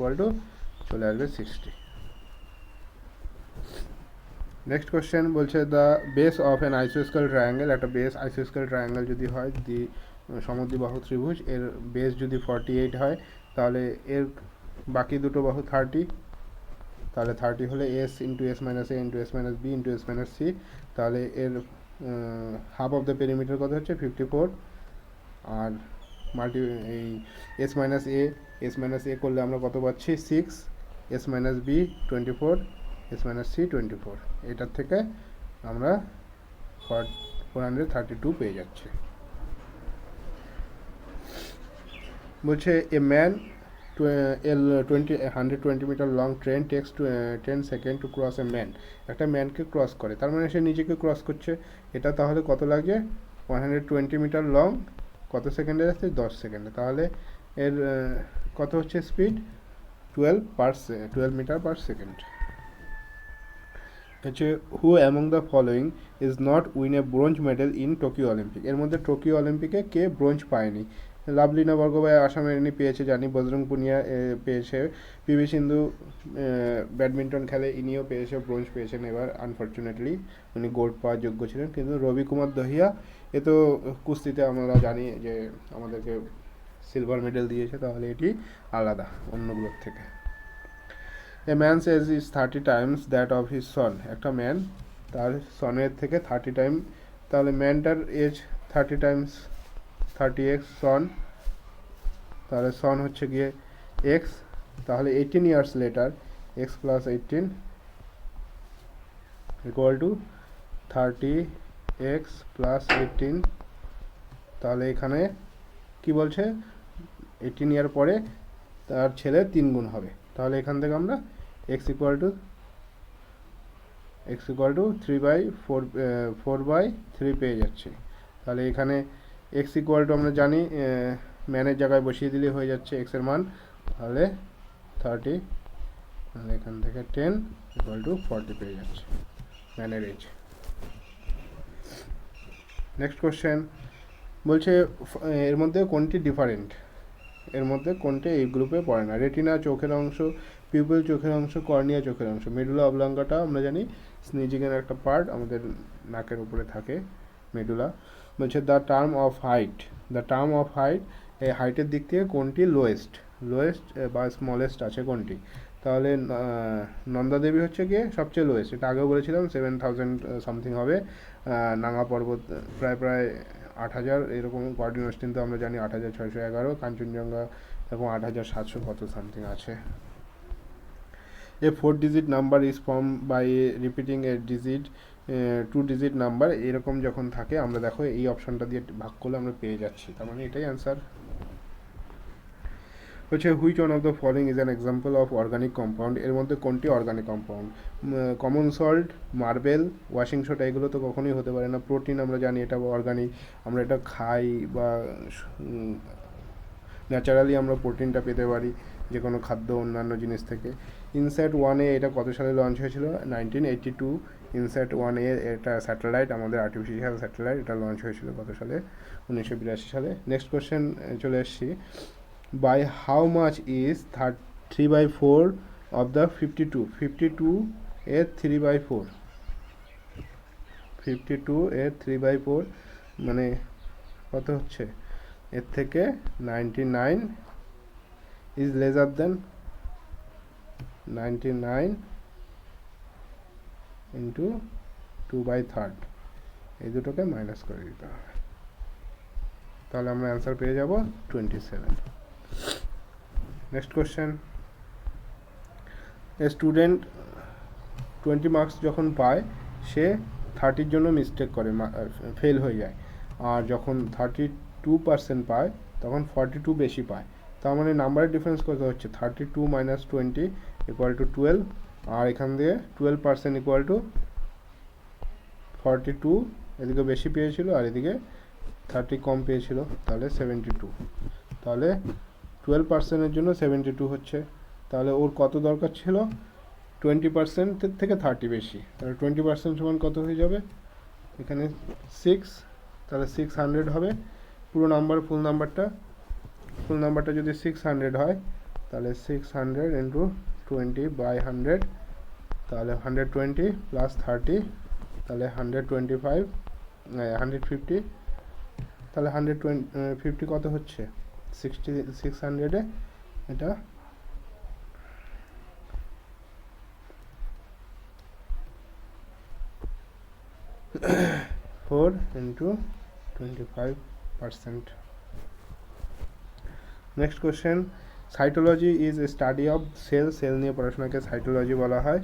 চলে আসবে 60। নেক্সট কোশ্চেন বলছে দ্য বেস অফ অ্যান আইসোস্কেল ট্রায়াঙ্গেল। একটা বেস আইসোস্কেল ট্রায়াঙ্গেল যদি হয়, সমদ্বিবাহু ত্রিভুজ, এর বেস যদি 48 হয়, তাহলে এর বাকি দুটো বাহু 30, তাহলে 30 হলে s × s - a × s - b × s - c, তাহলে এর হাফ অফ দ্য পেরিমিটার কত হচ্ছে 54। আর এই s - a করলে আমরা কত পাচ্ছি 6, s - b 24, s - c 24, এটার থেকে আমরা 432 পেয়ে যাচ্ছি। বলছে a man 120 metre long train takes 10 second to cross a man. একটা ম্যানকে ক্রস করে, তার মানে সে নিজেকে ক্রস করছে। এটা তাহলে কত লাগছে? 120 মিটার লং, কত সেকেন্ডে যাচ্ছে? 10 সেকেন্ডে। তাহলে এর কত হচ্ছে স্পিড? 12 metre per second. হচ্ছে who among the following is not win a bronze medal in Tokyo Olympic? এর মধ্যে টোকিও অলিম্পিকে কে ব্রোঞ্জ পায়নি? লাভলিনা বরগোহাই আসামের ইনি পেয়েছে জানি, বজরং পুনিয়া পেয়েছে, পিভি সিন্ধু ব্যাডমিন্টন খেলে, ইনিও পেয়েছে, ব্রোঞ্জ পেয়েছেন এবার আনফর্চুনেটলি, উনি গোল্ড পাওয়ার যোগ্য ছিলেন। কিন্তু রবি কুমার দহিয়া, এ তো কুস্তিতে আমরা জানি যে আমাদেরকে সিলভার মেডেল দিয়েছে, তাহলে এটি আলাদা অন্যগুলোর থেকে। A man's age is 30 times that of his son. একটা ম্যান তার সনের থেকে 30 টাইম, তাহলে ম্যানটার এজ 30 টাইমস 30x সন, তাহলে সন হচ্ছে গিয়ে x, তাহলে 18 ইয়ার্স লেটার x + 18 = 30x + 18, তাহলে এখানে কি বলছে 18 ইয়ার পরে তার ছেলে 3 গুণ হবে। তাহলে এখান থেকে আমরা x = 4/3 পেয়ে যাচ্ছি। তাহলে এখানে x = আমরা জানি ম্যানের জায়গায় বসিয়ে দিলে হয়ে যাচ্ছে x এর মান, তাহলে 30, তাহলে এখান থেকে 10 = 40 পেয়ে যাচ্ছে ম্যানের এজ। নেক্সট কোশ্চেন বলছে এর মধ্যে কোনটি ডিফারেন্ট? এর মধ্যে কোনটি এই গ্রুপে পড়ে না? রেটিনা চোখের অংশ, পিউপিল চোখের অংশ, কর্নিয়া চোখের অংশ। মেডুলা অবলঙ্গাটা আমরা জানি স্নিজিংয়ের একটা পার্ট, আমাদের নাকের উপরে থাকে মেডুলা। বলছে দ্য টার্ম অফ হাইট, এই হাইটের দিক থেকে কোনটি লোয়েস্ট বা স্মলেস্ট আছে কোনটি? তাহলে নন্দা দেবী হচ্ছে গিয়ে সবচেয়ে লোয়েস্ট, এটা আগেও বলেছিলাম 7000 সামথিং হবে। নাঙ্গা পর্বত প্রায় 8000 এরকম, গার্ডিয়ান অস্টিন তো আমরা জানি 8611, কাঞ্চনজঙ্ঘা এরকম 8700 কত সামথিং আছে। A 4-digit number is formed by repeating a digit 2-digit number, এরকম যখন থাকে আমরা দেখো এই অপশনটা দিয়ে ভাগ করলে আমরা পেয়ে যাচ্ছি, তার মানে এটাই অ্যান্সার হচ্ছে। Which one of the following is an example of organic compound, এর মধ্যে কোনটি organic compound? Common salt, marble, washing soda এগুলো তো কখনোই হতে পারে না। প্রোটিন আমরা জানি এটা অর্গানিক, আমরা এটা খাই বা ন্যাচারালি আমরা প্রোটিনটা পেতে পারি যে কোনো খাদ্য অন্যান্য জিনিস থেকে। ইনস্যাট 1A এটা কত সালে লঞ্চ হয়েছিল? 1982। ইনস্যাট 1A এটা স্যাটেলাইট, আমাদের আর্টিফিশিয়াল স্যাটেলাইট, এটা লঞ্চ হয়েছিল কত সালে? 1982 সালে। নেক্সট কোয়েশ্চেন চলে এসেছি। By how much is 3/4 of the 52? 52 এর 3/4, 52 এর 3/4 মানে কত হচ্ছে? এর থেকে 99 ইজ লেসার দেন 99 ইন্টু 2/3, এই দুটোকে মাইনাস করে দিতে হবে, তাহলে আমরা অ্যান্সার পেয়ে যাব 27। Next question. A student 20 marks যখন পায় সে 30 জন্য মিস্টেক করে, ফেল হয়ে যায়, আর যখন 32% পায় তখন 42 বেশি পায়, তার মানে নাম্বারের ডিফারেন্স কত হচ্ছে? 32 মাইনাস 20 ইকুয়াল টু 12, আর এখান দিয়ে 12% ইকুয়াল টু 42, এদিকে বেশি পেয়েছিল আর এদিকে 30 কম পেয়েছিল, তাহলে 72, তাহলে 12%-এর জন্য 72 হচ্ছে, তাহলে ওর কত দরকার ছিল? 20%-এর থেকে 30 বেশি, তাহলে 20% সমান কত হয়ে যাবে? এখানে 6, তাহলে 600 হবে পুরো নাম্বার। ফুল নাম্বারটা যদি 600 হয় তাহলে 600 ইন্টু 20/100, তাহলে 120 প্লাস 30, তাহলে 125, 150, তাহলে 150 কত হচ্ছে? 600-এ এটা 4 ইন্টু 25%। Next question. Cytology is a study of cell, cell নিয়ে পড়াশোনাকে সাইটোলজি বলা হয়।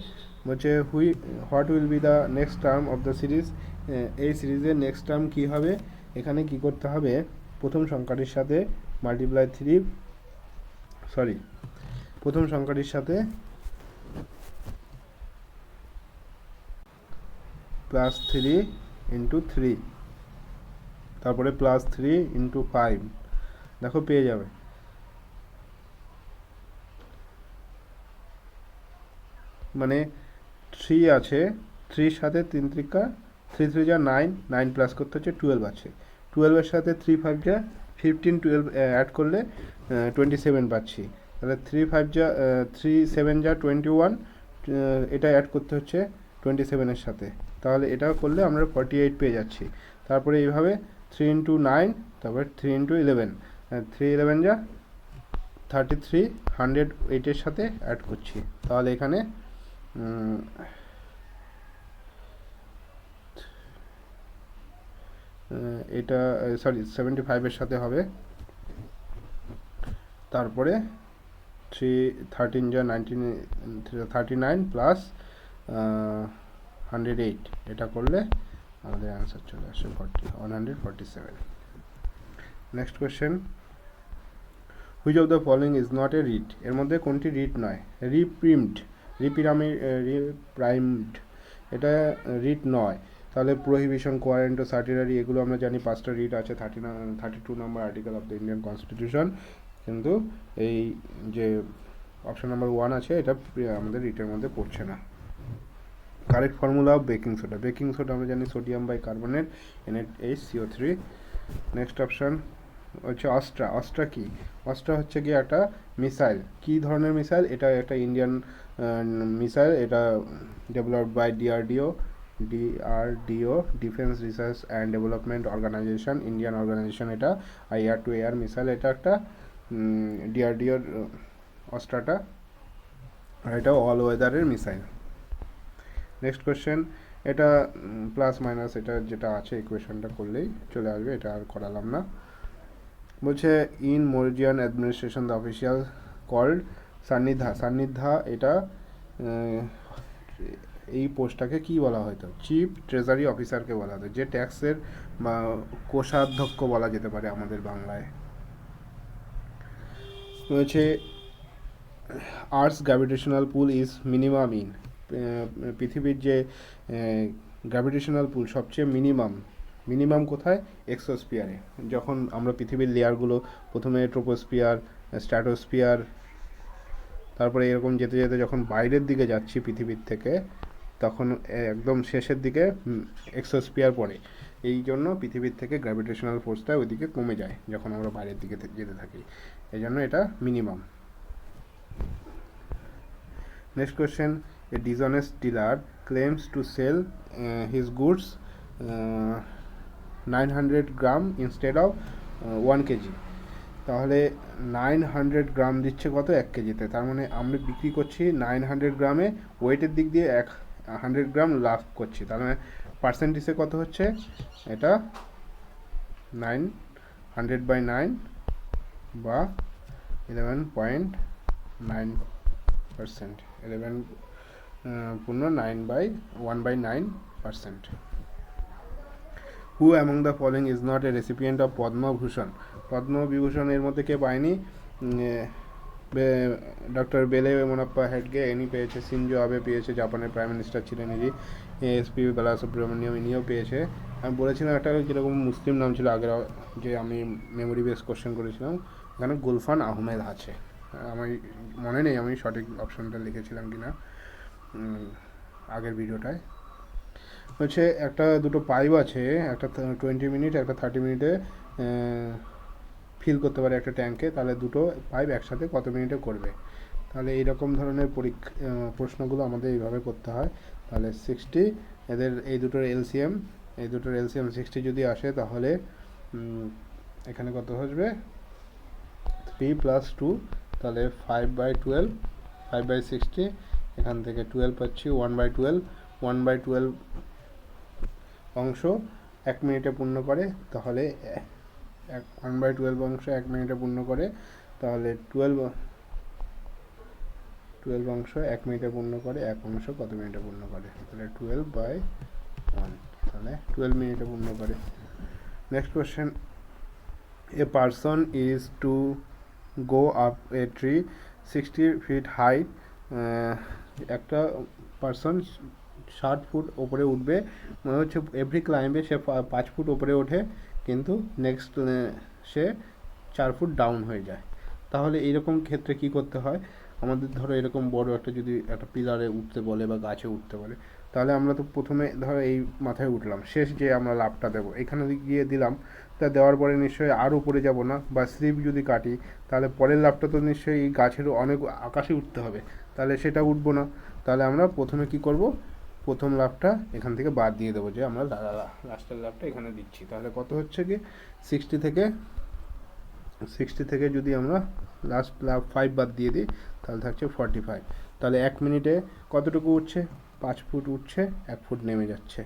বলছে what will be the next term of the series, এই সিরিজের নেক্সট টার্ম কী হবে? এখানে কি করতে হবে? প্রথম সংখ্যাটির সাথে প্রথম সংখ্যাটির সাথে +3 ইন্টু 3, তারপরে +3 ইন্টু 5, দেখো পেয়ে যাবে। মানে 3 আছে, 3 সাথে 3 3 3 যা 9, 9 প্লাস করতে হচ্ছে 12 আছে, 12-এর সাথে 3 5 যা 15, 12 অ্যাড করলে 27 পাচ্ছি, তাহলে 3 5 যা 3 7 যা 21, এটা অ্যাড করতে হচ্ছে 27-এর সাথে, তাহলে এটা করলে আমরা 48 পেয়ে যাচ্ছি। তারপরে এইভাবে 3 ইন্টু 9, তারপরে 3 ইন্টু 11, 3 11 যা 33, 108-এর সাথে অ্যাড করছি, তাহলে এখানে এটা 75-এর সাথে হবে, তারপরে 13 যা 39 প্লাস 108, এটা করলে আমাদের অ্যান্সার চলে আসে 147। Next question. Which of the following is not a writ, এর মধ্যে কোনটি রিট নয়? রিপ্রাইমড, এটা রিট নয়, তাহলে প্রোহিবিশন, কোয়ারেন্টো, সার্টিলারি এগুলো আমরা জানি 5টা রিট আছে, 32 নম্বর article of the Indian constitution, কিন্তু এই যে অপশন নাম্বার 1 আছে এটা আমাদের রিটের মধ্যে পড়ছে না। Correct formula of baking soda, baking soda আমরা জানি sodium bicarbonate NaHCO3। Next option হচ্ছে অস্ট্রা কি? অস্ট্রা হচ্ছে কি একটা মিসাইল, কি ধরনের মিসাইল? এটা একটা ইন্ডিয়ান মিসাইল, এটা developed by DRDO, defence research and development organisation, Indian organisation, এটা এয়ার টু এয়ার মিসাইল, এটা একটা ডিআরডিওর অস্ট্রাটা, আর এটা অল ওয়েদারের মিসাইল। নেক্সট কোয়েশ্চেন, এটা প্লাস মাইনাস এটা যেটা আছে ইকুয়েশনটা করলেই চলে আসবে, এটা আর করালাম না। বলছে in Mauritian administration the official called সান্নিধ্যা, এটা এই পোস্টটাকে কি বলা হতো? চিফ ট্রেজারি অফিসারকে বলা হতো, যে ট্যাক্সের বা কোষাধ্যক্ষ বলা যেতে পারে আমাদের বাংলায়। রয়েছে earths gravitational pool is minimum in, পৃথিবীর যে গ্র্যাভিটেশনাল পুল সবচেয়ে মিনিমাম কোথায়? এক্সোস্ফিয়ারে। যখন আমরা পৃথিবীর লেয়ারগুলো প্রথমে ট্রোপোস্ফিয়ার, স্ট্র্যাটোস্ফিয়ার, তারপরে এরকম যেতে যেতে যখন বাইরের দিকে যাচ্ছি পৃথিবীর থেকে, তখন একদম শেষের দিকে এক্সোস্ফিয়ার পড়ে। এই জন্য পৃথিবীর থেকে গ্র্যাভিটেশনাল ফোর্সটা ওইদিকে কমে যায় যখন আমরা বাইরের দিকে যেতে থাকি, এই জন্য এটা minimum. Next question: a dishonest dealer claims to sell his goods 900 gram instead of 1 kg. তাহলে 900 গ্রাম দিচ্ছে কত? 1 কেজিতে। তার মানে আমরা বিক্রি করছি 900 গ্রামে, ওয়েটের দিক দিয়ে 100 গ্রাম লাভ করছি। তার মানে পার্সেন্টেজে কত হচ্ছে? এটা 900/9 বা 11.9%, 11.9/1/9%. হু among the following is not a recipient of Padma Bhushan? Padma Vibhushan এর মধ্যে কে পায়নি? ডক্টর বেলে মোনাপ্পা হেডগে, ইনি পেয়েছে। সিনজো আবে পেয়েছে, জাপানের প্রাইম মিনিস্টার ছিলেন ইনি। এসপি বালাসুব্রমণিয়ম, ইনিও পেয়েছে। আমি বলেছিলাম একটা যেরকম মুসলিম নাম ছিল আগের, যে আমি মেমোরি বেস কোশ্চেন করেছিলাম, এখানে গুলফান আহমেদ আছে। আমার মনে নেই আমি সঠিক অপশনটা লিখেছিলাম কিনা আগের ভিডিওটায়। হচ্ছে একটা দুটো পাইপ আছে, একটা 20 মিনিট, একটা 30 মিনিটে ফিল করতে পারে একটা ট্যাঙ্কে। তাহলে দুটো পাইপ একসাথে কত মিনিটে করবে? তাহলে এইরকম ধরনের প্রশ্নগুলো আমাদের এইভাবে করতে হয়। তাহলে 60, এদের এই দুটোর এলসিএম 60 যদি আসে, তাহলে এখানে কত আসবে? 3 + 2, তাহলে 5/12, 5/60, এখান থেকে 12 পাচ্ছি, 1/12, 1/12 অংশ 1 মিনিটে পূর্ণ করে। তাহলে 1/12 অংশ 1 মিনিটে পূর্ণ করে, তাহলে 12 অংশ 1 মিনিটে পূর্ণ করে, 1 অংশ কত মিনিটে পূর্ণ করে? তাহলে 12/1, তাহলে 12 মিনিটে পূর্ণ করে। Next question: a person is to go up a tree 60 feet height. একটা পারসন 60 ফুট ওপরে উঠবে, মনে হচ্ছে এভরি ক্লাইম্বে সে 5 ফুট ওপরে ওঠে, কিন্তু নেক্সট সে 4 ফুট ডাউন হয়ে যায়। তাহলে এইরকম ক্ষেত্রে কি করতে হয়? আমাদের ধরো এরকম বড় একটা যদি একটা পিলারে উঠতে বলে বা গাছে উঠতে বলে, তাহলে আমরা তো প্রথমে ধরো এই মাথায় উঠলাম, শেষ যে আমরা লাফটা দেবো এখানে গিয়ে দিলাম, তা দেওয়ার পরে নিশ্চয়ই আর উপরে যাব না, বা স্লিপ যদি কাটি তাহলে পরের লাফটা তো নিশ্চয়ই এই গাছের অনেক আকাশে উঠতে হবে, তাহলে সেটা উঠবো না। তাহলে আমরা প্রথমে কি করব? প্রথম লাফটা এখান থেকে বাদ দিয়ে দেবো, যে আমরা লাস্টের লাফটা এখানে দিচ্ছি। তাহলে কত হচ্ছে কি? 60 থেকে যদি আমরা লাস্ট লাফ 5 বাদ দিয়ে দিই, তাহলে থাকছে 45। তাহলে 1 মিনিটে কতটুকু উঠছে? 5 ফুট উঠছে, 1 ফুট নেমে যাচ্ছে।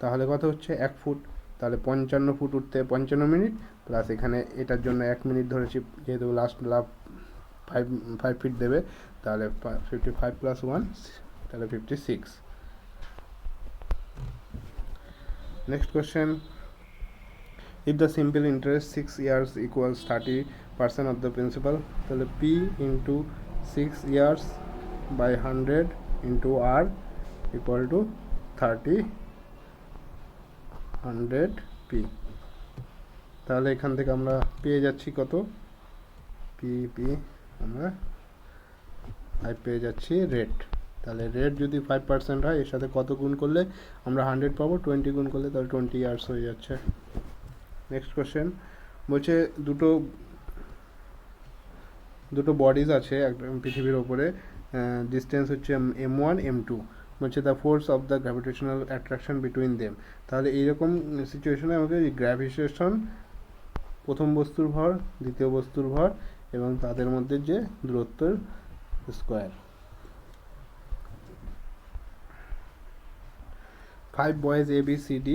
তাহলে কত হচ্ছে? 1 ফুট। তাহলে 55 ফুট উঠতে 55 মিনিট, প্লাস এখানে এটার জন্য 1 মিনিট ধরেছি, যেহেতু লাস্ট লাফ 5 ফিট দেবে, তাহলে 55 + 1, তাহলে 56। Next question: if the simple interest 6 years equals 30% of the principal, তাহলে P into 6 years by 100 into R equal to 100 P। তাহলে এখান থেকে আমরা পেয়ে যাচ্ছি কত? P আমরা 5 পেয়ে যাচ্ছি রেট। তাহলে রেট যদি 5% হয়, এর সাথে কত গুণ করলে আমরা 100 পাবো? 20 গুণ করলে, তাহলে 20 ইয়ার্স হয়ে যাচ্ছে। নেক্সট কোয়েশ্চেন বলছে দুটো বডিজ আছে পৃথিবীর ওপরে, ডিস্টেন্স হচ্ছে m1 m2, বলছে the force of the gravitational attraction between them. তাহলে এইরকম সিচুয়েশনে আমাকে গ্র্যাভিটেশন, প্রথম বস্তুর ভর, দ্বিতীয় বস্তুর ভর এবং তাদের মধ্যে যে দূরত্বের square. 5 boys A B C D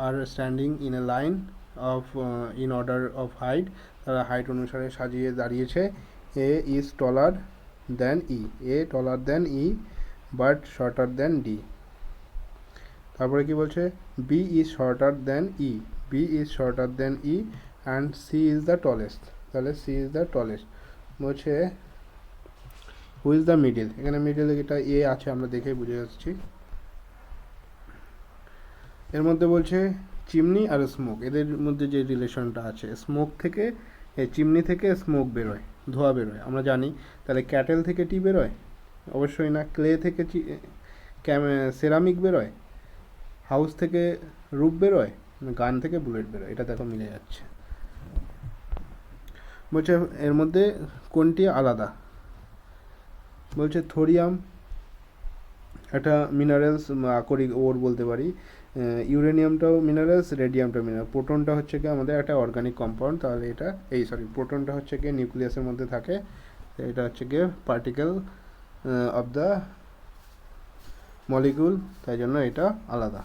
are standing in a line of in order of height, তারা হাইট অনুসারে সাজিয়ে দাঁড়িয়েছে। A is taller than E, A taller than E but shorter than D. তারপরে কি বলছে, B is shorter than E, B is shorter than E and C is the tallest. তাহলে C is the tallest. বলছে who is the middle, এখানে middle এটা A আছে, আমরা দেখেই বুঝে যাচ্ছি। এর মধ্যে বলছে চিমনি আর স্মোক, এদের মধ্যে যে রিলেশনটা আছে, স্মোক থেকে চিমনি থেকে স্মোক বেরোয়, ধোঁয়া বেরোয় আমরা জানি। তাহলে ক্যাটেল থেকে টি বেরোয়? অবশ্যই না। ক্লে থেকে সেরামিক বেরোয়? হাউস থেকে রূপ বেরোয়? গান থেকে বুলেট বেরোয়। এটা দেখো মিলে যাচ্ছে। বলছে এর মধ্যে কোনটি আলাদা? বলছে থোরিয়াম একটা মিনারেলস, আকরিক ওর বলতে পারি। ইউরেনিয়ামটাও মিনারেলস, রেডিয়ামটাও মিনারেল। প্রোটনটা হচ্ছে কি আমাদের একটা অর্গানিক কম্পাউন্ড, তাহলে এটা প্রোটনটা হচ্ছে কি নিউক্লিয়াসের মধ্যে থাকে, এটা হচ্ছে গিয়ে পার্টিকেল অফ দ্য মলিকিউল, তাই জন্য এটা আলাদা।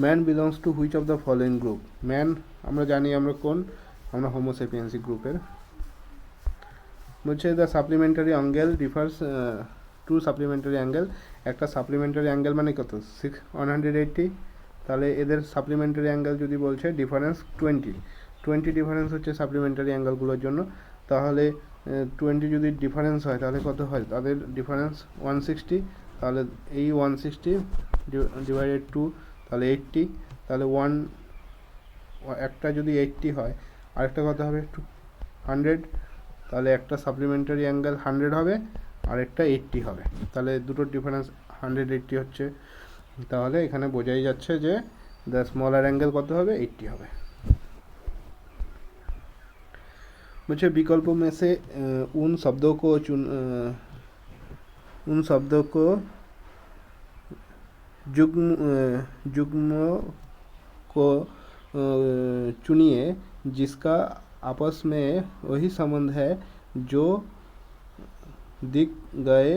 Man belongs to which of the following group? Man আমরা জানি আমরা কোন, আমরা হোমোসেপিয়েন্সি গ্রুপের। বলছে the supplementary angle differs to supplementary angle. একটা সাপ্লিমেন্টারি অ্যাঙ্গেল মানে কত? 180। তাহলে এদের সাপ্লিমেন্টারি অ্যাঙ্গেল যদি বলছে ডিফারেন্স 20 ডিফারেন্স হচ্ছে সাপ্লিমেন্টারি অ্যাঙ্গেলগুলোর জন্য। তাহলে 20 যদি ডিফারেন্স হয় তাহলে কত হয়? তাদের ডিফারেন্স 160। তাহলে এই 160 ডিভাইডেড 2 তাহলে 80। তাহলে একটা যদি 80 হয়, আরেকটা কত হবে? 100। তাহলে একটা সাপ্লিমেন্টারি অ্যাঙ্গেল 100 হবে, আরেকটা 80 হবে। তাহলে দুটোর ডিফারেন্স 180 হচ্ছে। তাহলে এখানে বোঝাই যাচ্ছে যে দ্য স্মলার অ্যাঙ্গেল কত হবে? 80 হবে। मुझे विकल्पों में से उन शब्दों को जुग्मों को चुनिए जिसका आपस में वही संबंध है जो दिख गए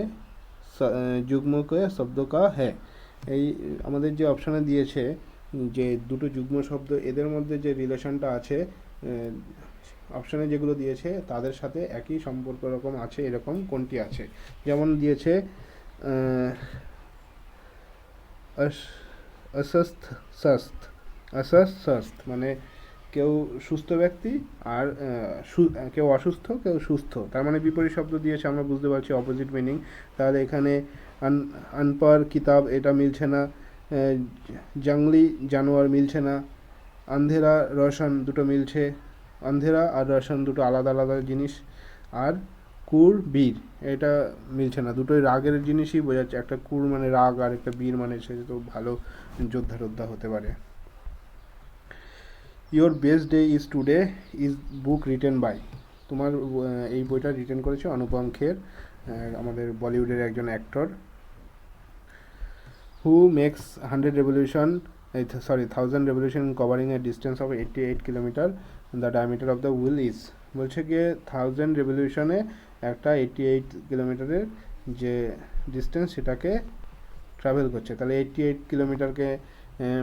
যুগ্ম কে শব্দ কা হ্যাঁ। এই আমাদের যে অপশানে দিয়েছে যে দুটো যুগ্ম শব্দ, এদের মধ্যে যে রিলেশনটা আছে, অপশানে যেগুলো দিয়েছে তাদের সাথে একই সম্পর্ক রকম আছে, এরকম কোনটি আছে? যেমন দিয়েছে অসুস্থ মানে কেউ সুস্থ ব্যক্তি, আর কেউ অসুস্থ কেউ সুস্থ, তার মানে বিপরীত শব্দ দিয়েছে, আমরা বুঝতে পারছি অপোজিট মিনিং। তাহলে এখানে আনপার কিতাব এটা মিলছে না, জঙ্গলি জানোয়ার মিলছে না, আন্ধেরা রোশন দুটো মিলছে, আন্ধেরা আর রোশন দুটো আলাদা আলাদা জিনিস, আর কুর বীর এটা মিলছে না, দুটোই রাগের জিনিসই বোঝাচ্ছে। একটা কুর মানে রাগ, আর একটা বীর মানে সে তো ভালো যোদ্ধা টোদ্ধা হতে পারে। Your best day is today is book written by, তোমার এই বইটা রিটেন করেছে অনুপম খের, আমাদের বলিউডের একজন actor. Who makes 1000 revolution covering a distance of 88 kilometer, the diameter of the wheel is। বলছে গিয়ে 1000 রেভলিউশনে একটা 88 কিলোমিটারের যে ডিস্টেন্স সেটাকে ট্রাভেল করছে। তাহলে 88 কিলোমিটারকে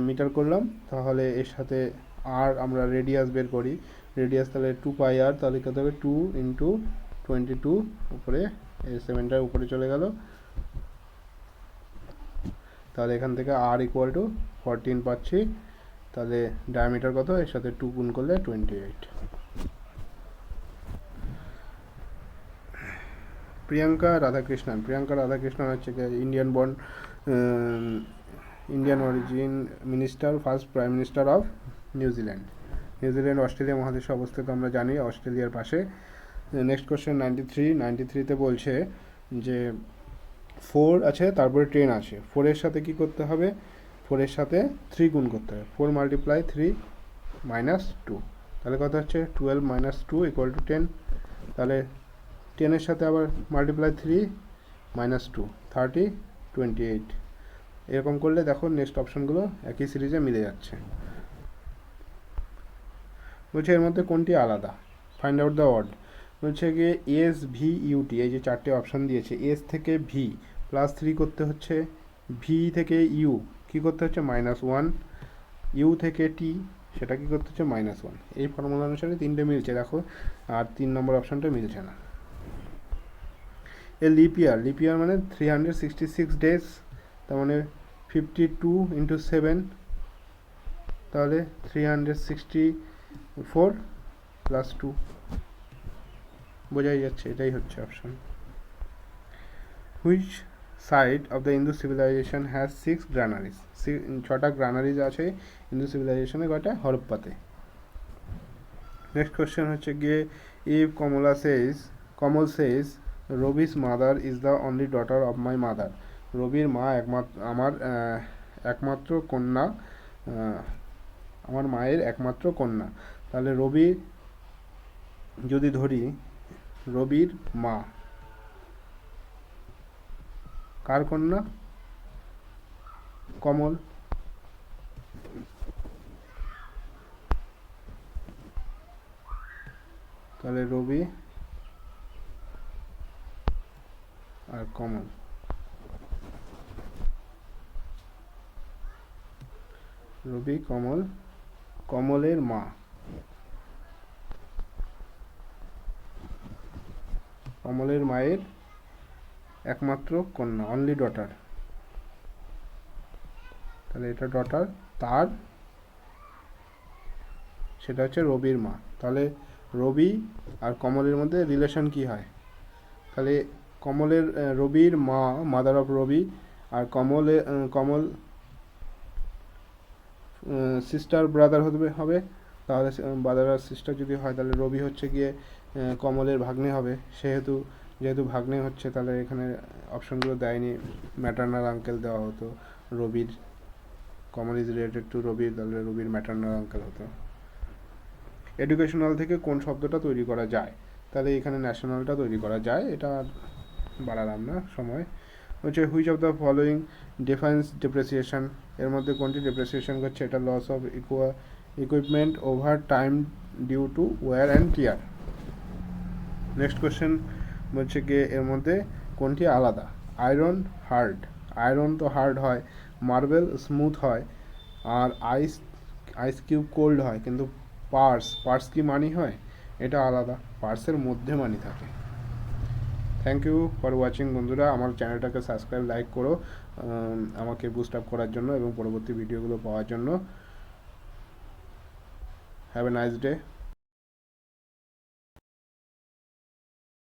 মিটার করলাম, তাহলে এর সাথে আর আমরা রেডিয়াস বের করি, রেডিয়াস তাহলে 2πr, তাহলে কত হবে 2 × 22, উপরে 7টার উপরে চলে গেল, তাহলে এখান থেকে r = 14 পাচ্ছি। তাহলে ডায়ামিটার কত? এর সাথে 2 গুণ করলে 28। প্রিয়াঙ্কা রাধাকৃষ্ণন হচ্ছে Indian born, Indian origin minister, first prime minister of New Zealand. Australia মহাদেশে অবস্থিত, আমরা জানি অস্ট্রেলিয়ার পাশে। নেক্সট কোশ্চেন 93তে বলছে যে 4 আছে, তারপরে 10 আছে, 4-এর সাথে কি করতে হবে? 4-এর সাথে 3 গুণ করতে হবে। 4 × 3 - 2, তাহলে কত হচ্ছে? 12 - 2 = 10। তাহলে 10-এর সাথে আবার × 3 - 2 30 28। এরকম করলে দেখো নেক্সট অপশানগুলো একই সিরিজে মিলে যাচ্ছে। বলছে এর মধ্যে কোনটি আলাদা? Find out the word. বলছে কি SVUT, এই যে 4টে অপশান দিয়েছে, S থেকে V +3 করতে হচ্ছে, V থেকে U কী করতে হচ্ছে? -1, U থেকে T সেটা কী করতে হচ্ছে? -1। এই ফর্মুলা অনুসারে 3টে মিলছে দেখো, আর 3 নম্বর অপশানটা মিলছে না। এ লিপ ইয়ার মানে 366 ডেজ, তার মানে 52 ইন্টু 7, তাহলে 364 প্লাস 2, বোঝাই যাচ্ছে, এটাই হচ্ছে option. Which side of the Indus civilisation has 6 granaries? 6টা গ্রানারিজ আছে ইন্দু সিভিলাইজেশনে, কয়টা? হরপ্পাতে। নেক্সট কোয়েশ্চেন হচ্ছে গিয়ে, if Kamal Sage Rubik's mother is the only daughter of my mother, রবির মা আমার একমাত্র কন্যা, আমার মায়ের একমাত্র কন্যা, তাহলে রবি যদি ধরি, রবির মা কার কন্যা? কমল। তাহলে রবি আর কমল, রবি কমল, কমলের মা, কমলের মায়ের একমাত্র কন্যা, অনলি ডটার, তাহলে এটা ডটার, তার সেটা হচ্ছে রবির মা। তাহলে রবি আর কমলের মধ্যে রিলেশন কি হয়? তাহলে রবির মা, মাদার অফ রবি, আর কমল সিস্টার ব্রাদার হবে, তাহলে ব্রাদার আর সিস্টার যদি হয়, তাহলে রবি হচ্ছে গিয়ে কমলের ভাগ্নে হবে। যেহেতু ভাগ্নে হচ্ছে, তাহলে এখানে অপশনগুলো দেয়নি, ম্যাটার্নাল আঙ্কেল দেওয়া হতো রবির, কমল ইজ রিলেটেড টু রবি, তাহলে রবির ম্যাটার্নাল আঙ্কেল হতো। এডুকেশনাল থেকে কোন শব্দটা তৈরি করা যায়? তাহলে এখানে ন্যাশনালটা তৈরি করা যায়, এটা আর বাড়ালাম না সময়। হচ্ছে which of the following defines depreciation, এর মধ্যে কোনটি ডেপ্রিসিয়েশন করছে? এটা loss of equipment over time due to wear and tear. Next question বলছে কি, এর মধ্যে কোনটি আলাদা? আয়রন তো হার্ড হয়, মার্বেল স্মুথ হয়, আর আইস কিউব কোল্ড হয়, কিন্তু পার্স কি মানি হয়? এটা আলাদা, পার্সের মধ্যে মানি থাকে। থ্যাংক ইউ ফর ওয়াচিং বন্ধুরা, আমার চ্যানেলটাকে সাবস্ক্রাইব, লাইক করো আমাকে বুস্ট আপ করার জন্য এবং পরবর্তী ভিডিওগুলো পাওয়ার জন্য। Have a nice day.